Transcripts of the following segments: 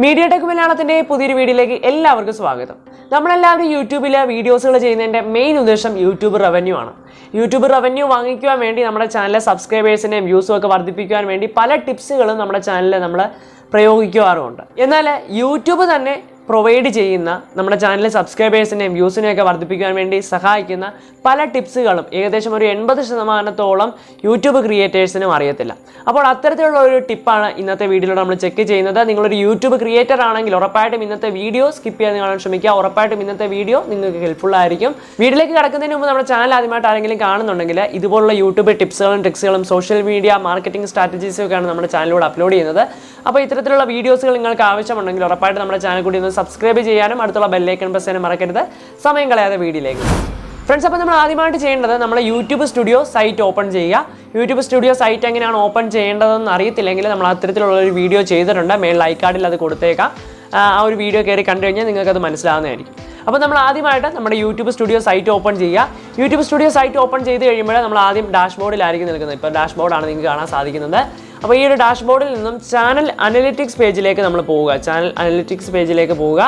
Mediatech Malayalamത്തിന്റെ പുതിയൊരു വീഡിയോയിലേക്ക് എല്ലാവർക്കും സ്വാഗതം. നമ്മളെല്ലാവരും യൂട്യൂബിലെ വീഡിയോസുകൾ ചെയ്യുന്നതിന്റെ മെയിൻ ഉദ്ദേശം യൂട്യൂബ് റവന്യൂ ആണ്. യൂട്യൂബ് റവന്യൂ വാങ്ങിക്കാൻ വേണ്ടി നമ്മുടെ ചാനലിലെ സബ്സ്ക്രൈബേഴ്സിനെയും വ്യൂസും ഒക്കെ വർദ്ധിപ്പിക്കാൻ വേണ്ടി പല ടിപ്സുകളും നമ്മുടെ ചാനലിൽ നമ്മൾ പ്രയോഗിക്കാറുണ്ട്. എന്നാൽ യൂട്യൂബ് തന്നെ പ്രൊവൈഡ് ചെയ്യുന്ന നമ്മുടെ ചാനലിലെ സബ്സ്ക്രൈബേഴ്സിനെയും വ്യൂസിനെയൊക്കെ വർദ്ധിപ്പിക്കാൻ വേണ്ടി സഹായിക്കുന്ന പല ടിപ്സുകളും ഏകദേശം ഒരു 80% യൂട്യൂബ് ക്രിയേറ്റേഴ്സിനും അറിയത്തില്ല. അപ്പോൾ അത്തരത്തിലുള്ള ഒരു ടിപ്പാണ് ഇന്നത്തെ വീഡിയോയിലൂടെ നമ്മൾ ചെക്ക് ചെയ്യുന്നത്. നിങ്ങളൊരു യൂട്യൂബ് ക്രിയേറ്റർ ആണെങ്കിൽ ഉറപ്പായിട്ടും ഇന്നത്തെ വീഡിയോ സ്കിപ്പ് ചെയ്യാൻ കാണാൻ ശ്രമിക്കുക. ഉറപ്പായിട്ടും ഇന്നത്തെ വീഡിയോ നിങ്ങൾക്ക് ഹെൽപ്ഫുൾ ആയിരിക്കും. വീഡിയോയിലേക്ക് കടക്കുന്നതിന് മുമ്പ് നമ്മുടെ ചാനൽ ആദ്യമായിട്ട് ആരെങ്കിലും കാണുന്നുണ്ടെങ്കിൽ ഇതുപോലുള്ള യൂട്യൂബ് ടിപ്സുകളും ട്രിക്സുകളും സോഷ്യൽ മീഡിയ മാർക്കറ്റിംഗ് സ്ട്രാറ്റജീസും ഒക്കെയാണ് നമ്മുടെ ചാനലിലൂടെ അപ്ലോഡ് ചെയ്യുന്നത്. അപ്പോൾ ഇത്തരത്തിലുള്ള വീഡിയോസുകൾ നിങ്ങൾക്ക് ആവശ്യമുണ്ടെങ്കിൽ ഉറപ്പായിട്ട് നമ്മുടെ ചാനൽ കൂടി ഒന്ന് സബ്സ്ക്രൈബ് ചെയ്യാനും അടുത്തുള്ള ബെല്ലൈക്കൺ പ്രസ് ചെയ്യാനും മറക്കരുത്. സമയം കളയാതെ വീഡിയോയിലേക്ക് ഫ്രണ്ട്സ്. അപ്പോൾ നമ്മൾ ആദ്യമായിട്ട് ചെയ്യേണ്ടത് നമ്മുടെ യൂട്യൂബ് സ്റ്റുഡിയോ സൈറ്റ് ഓപ്പൺ ചെയ്യുക. യൂട്യൂബ് സ്റ്റുഡിയോ സൈറ്റ് എങ്ങനെയാണ് ഓപ്പൺ ചെയ്യേണ്ടതെന്ന് അറിയത്തില്ലെങ്കിൽ നമ്മൾ അത്തരത്തിലുള്ള ഒരു വീഡിയോ ചെയ്തിട്ടുണ്ട്. മേൽ ലൈക്ക് കാർഡിൽ അത് കൊടുത്തേക്കാം. ആ ഒരു വീഡിയോ കയറി കണ്ടു കഴിഞ്ഞാൽ നിങ്ങൾക്കത് മനസ്സിലാവുന്നതായിരിക്കും. അപ്പോൾ നമ്മൾ ആദ്യമായിട്ട് നമ്മുടെ യൂട്യൂബ് സ്റ്റുഡിയോ സൈറ്റ് ഓപ്പൺ ചെയ്യുക. യൂട്യൂബ് സ്റ്റുഡിയോ സൈറ്റ് ഓപ്പൺ ചെയ്ത് കഴിയുമ്പോൾ നമ്മൾ ആദ്യം ഡാഷ്ബോർഡിലായിരിക്കും നിൽക്കുന്നത്. ഇപ്പോൾ ഡാഷ്ബോർഡാണ് നിങ്ങൾക്ക് കാണാൻ സാധിക്കുന്നത്. അപ്പോൾ ഈ ഒരു ഡാഷ്ബോർഡിൽ നിന്നും ചാനൽ അനലിറ്റിക്സ് പേജിലേക്ക് നമ്മൾ പോവുക. ചാനൽ അനലിറ്റിക്സ് പേജിലേക്ക് പോവുക.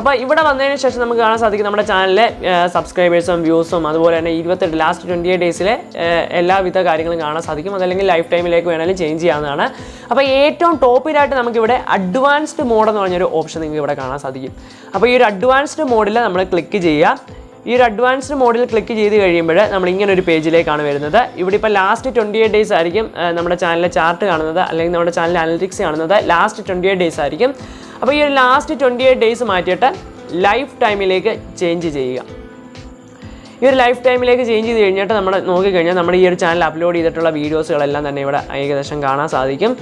അപ്പോൾ ഇവിടെ വന്നതിന് ശേഷം നമുക്ക് കാണാൻ സാധിക്കും നമ്മുടെ ചാനലിലെ സബ്സ്ക്രൈബേഴ്സും വ്യൂസും അതുപോലെ തന്നെ ലാസ്റ്റ് 28 ഡേയ്സിലെ എല്ലാവിധ കാര്യങ്ങളും കാണാൻ സാധിക്കും. അതല്ലെങ്കിൽ ലൈഫ് ടൈമിലേക്ക് വേണമെങ്കിലും ചേഞ്ച് ചെയ്യാവുന്നതാണ്. അപ്പോൾ ഏറ്റവും ടോപ്പിലായിട്ട് നമുക്കിവിടെ അഡ്വാൻസ്ഡ് മോഡ് എന്ന് പറഞ്ഞൊരു ഓപ്ഷൻ നിങ്ങൾക്ക് ഇവിടെ കാണാൻ സാധിക്കും. അപ്പോൾ ഈ ഒരു അഡ്വാൻസ്ഡ് മോഡിൽ നമ്മൾ ക്ലിക്ക് ചെയ്യുക. ഈ ഒരു അഡ്വാൻസ്ഡ് മോഡിൽ ക്ലിക്ക് ചെയ്ത് കഴിയുമ്പോൾ നമ്മൾ ഇങ്ങനെ ഒരു പേജിലേക്കാണ് വരുന്നത്. ഇവിടെ ഇപ്പോൾ ലാസ്റ്റ് 28 ഡേയ്സ് ആയിരിക്കും നമ്മുടെ ചാനലിലെ ചാർട്ട് കാണുന്നത്, അല്ലെങ്കിൽ നമ്മുടെ ചാനലിലെ അനലിറ്റിക്സ് കാണുന്നത് ലാസ്റ്റ് 28 ഡേയ്സ് ആയിരിക്കും. അപ്പോൾ ഈ ഒരു ലാസ്റ്റ് 28 ഡേയ്സ് മാറ്റിയിട്ട് ലൈഫ് ടൈമിലേക്ക് ചേഞ്ച് ചെയ്യുക. ഈ ഒരു ലൈഫ് ടൈമിലേക്ക് ചേഞ്ച് ചെയ്ത് കഴിഞ്ഞിട്ട് നമ്മൾ നോക്കിക്കഴിഞ്ഞാൽ നമ്മുടെ ഈ ഒരു ചാനൽ അപ്ലോഡ് ചെയ്തിട്ടുള്ള വീഡിയോസുകളെല്ലാം തന്നെ ഇവിടെ ഏകദേശം കാണാൻ സാധിക്കും.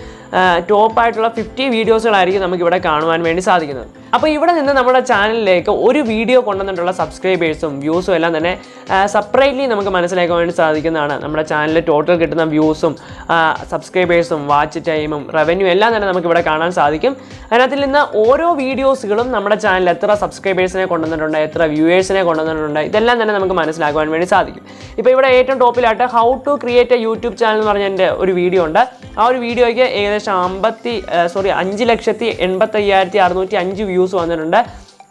ടോപ്പായിട്ടുള്ള 50 വീഡിയോസുകളായിരിക്കും നമുക്കിവിടെ കാണുവാൻ വേണ്ടി സാധിക്കുന്നത്. അപ്പോൾ ഇവിടെ നിന്ന് നമ്മുടെ ചാനലിലേക്ക് ഒരു വീഡിയോ കൊണ്ടുവന്നിട്ടുള്ള സബ്സ്ക്രൈബേഴ്സും വ്യൂസും എല്ലാം തന്നെ സെപ്പറേറ്റ്ലി നമുക്ക് മനസ്സിലാക്കാൻ വേണ്ടി സാധിക്കുന്നതാണ്. നമ്മുടെ ചാനലിൽ ടോട്ടൽ കിട്ടുന്ന വ്യൂസും സബ്സ്ക്രൈബേഴ്സും വാച്ച് ടൈമും റവന്യൂ എല്ലാം തന്നെ നമുക്കിവിടെ കാണാൻ സാധിക്കും. അതിനകത്തിൽ നിന്ന് ഓരോ വീഡിയോസുകളും നമ്മുടെ ചാനലിൽ എത്ര സബ്സ്ക്രൈബേഴ്സിനെ കൊണ്ടുവന്നിട്ടുണ്ട്, എത്ര വ്യൂവേഴ്സിനെ കൊണ്ടുവന്നിട്ടുണ്ട്, ഇതെല്ലാം തന്നെ നമുക്ക് മനസ്സിലാക്കുവാൻ വേണ്ടി സാധിക്കും. ഇപ്പോൾ ഇവിടെ ഏറ്റവും ടോപ്പിലായിട്ട് how to create a YouTube channel എന്ന് പറഞ്ഞ എൻ്റെ ഒരു വീഡിയോ ഉണ്ട്. ആ ഒരു വീഡിയോയ്ക്ക് ഏകദേശം 5,85,605 വ്യൂസ് വന്നിട്ടുണ്ട്.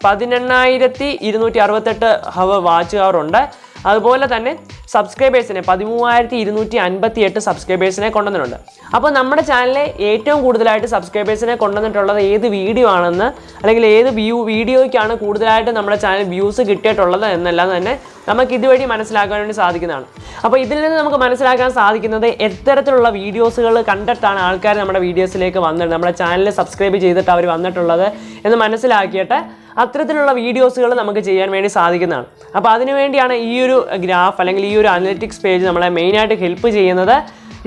18,268 ഹവർ വാച്ച് ഹവർ ഉണ്ട്. അതുപോലെ തന്നെ സബ്സ്ക്രൈബേഴ്സിനെ 13,258 സബ്സ്ക്രൈബേഴ്സിനെ കൊണ്ടുവന്നിട്ടുണ്ട്. അപ്പോൾ നമ്മുടെ ചാനലിലെ ഏറ്റവും കൂടുതലായിട്ട് സബ്സ്ക്രൈബേഴ്സിനെ കൊണ്ടുവന്നിട്ടുള്ളത് ഏത് വീഡിയോ ആണെന്ന്, അല്ലെങ്കിൽ ഏത് വീഡിയോയ്ക്കാണ് കൂടുതലായിട്ട് നമ്മുടെ ചാനൽ വ്യൂസ് കിട്ടിയിട്ടുള്ളത് എന്നെല്ലാം തന്നെ നമുക്ക് ഇതുവഴി മനസ്സിലാക്കാൻ വേണ്ടി സാധിക്കുന്നതാണ്. അപ്പോൾ ഇതിൽ നിന്ന് നമുക്ക് മനസ്സിലാക്കാൻ സാധിക്കുന്നത് എത്തരത്തിലുള്ള വീഡിയോസുകൾ കണ്ടിട്ടാണ് ആൾക്കാർ നമ്മുടെ വീഡിയോസിലേക്ക് വന്നിട്ട് നമ്മുടെ ചാനൽ സബ്സ്ക്രൈബ് ചെയ്തിട്ട് അവർ വന്നിട്ടുള്ളത് എന്ന് മനസ്സിലാക്കിയിട്ട് അത്തരത്തിലുള്ള വീഡിയോസുകൾ നമുക്ക് ചെയ്യാൻ വേണ്ടി സാധിക്കുന്നതാണ്. അപ്പോൾ അതിനുവേണ്ടിയാണ് ഈ ഒരു ഗ്രാഫ് അല്ലെങ്കിൽ ഈ ഒരു അനലിറ്റിക്സ് പേജ് നമ്മളെ മെയിനായിട്ട് ഹെൽപ്പ് ചെയ്യുന്നത്.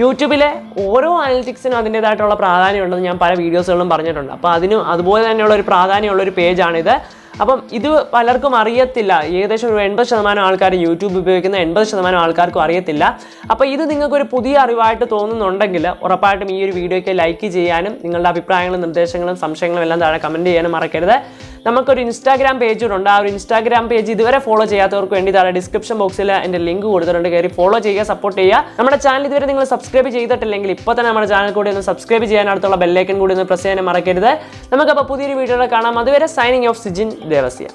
യൂട്യൂബിലെ ഓരോ അനലിറ്റിക്സിനും അതിൻ്റേതായിട്ടുള്ള പ്രാധാന്യമുണ്ടെന്ന് ഞാൻ പല വീഡിയോസുകളിലും പറഞ്ഞിട്ടുണ്ട്. അപ്പോൾ അതിനും അതുപോലെ തന്നെയുള്ള ഒരു പ്രാധാന്യമുള്ളൊരു പേജാണിത്. അപ്പം ഇത് പലർക്കും അറിയത്തില്ല. ഏകദേശം ഒരു 80% ആൾക്കാർ യൂട്യൂബ് ഉപയോഗിക്കുന്ന 80% ആൾക്കാർക്കും അറിയത്തില്ല. അപ്പോൾ ഇത് നിങ്ങൾക്കൊരു പുതിയ അറിവായിട്ട് തോന്നുന്നുണ്ടെങ്കിൽ ഉറപ്പായിട്ടും ഈ ഒരു വീഡിയോയ്ക്ക് ലൈക്ക് ചെയ്യാനും നിങ്ങളുടെ അഭിപ്രായങ്ങളും നിർദ്ദേശങ്ങളും സംശയങ്ങളും എല്ലാം താഴെ കമൻറ്റ് ചെയ്യാനും മറക്കരുത്. നമുക്കൊരു ഇൻസ്റ്റാഗ്രാം പേജുണ്ട്. ആ ഒരു ഇൻസ്റ്റാഗ്രാം പേജ് ഇതുവരെ ഫോളോ ചെയ്യാത്തവർക്ക് വേണ്ടി താഴെ ഡിസ്ക്രിപ്ഷൻ ബോക്സിൽ എൻ്റെ ലിങ്ക് കൊടുത്തിട്ടുണ്ട്. കയറി ഫോളോ ചെയ്യുക, സപ്പോർട്ട് ചെയ്യുക. നമ്മുടെ ചാനൽ ഇതുവരെ നിങ്ങൾ സബ്സ്ക്രൈബ് ചെയ്തിട്ടില്ലെങ്കിൽ ഇപ്പോൾ തന്നെ നമ്മുടെ ചാനൽ കൂടി ഒന്ന് സബ്സ്ക്രൈബ് ചെയ്യാൻ, അടുത്തുള്ള ബെല്ലൈക്കൺ കൂടി ഒന്ന് പ്രസ് ചെയ്യാൻ മറക്കരുത്. നമുക്കപ്പോൾ പുതിയൊരു വീഡിയോയിൽ കാണാം. അതുവരെ സൈനിങ് ഓഫ് സിജിൻ ദേവസ്യ.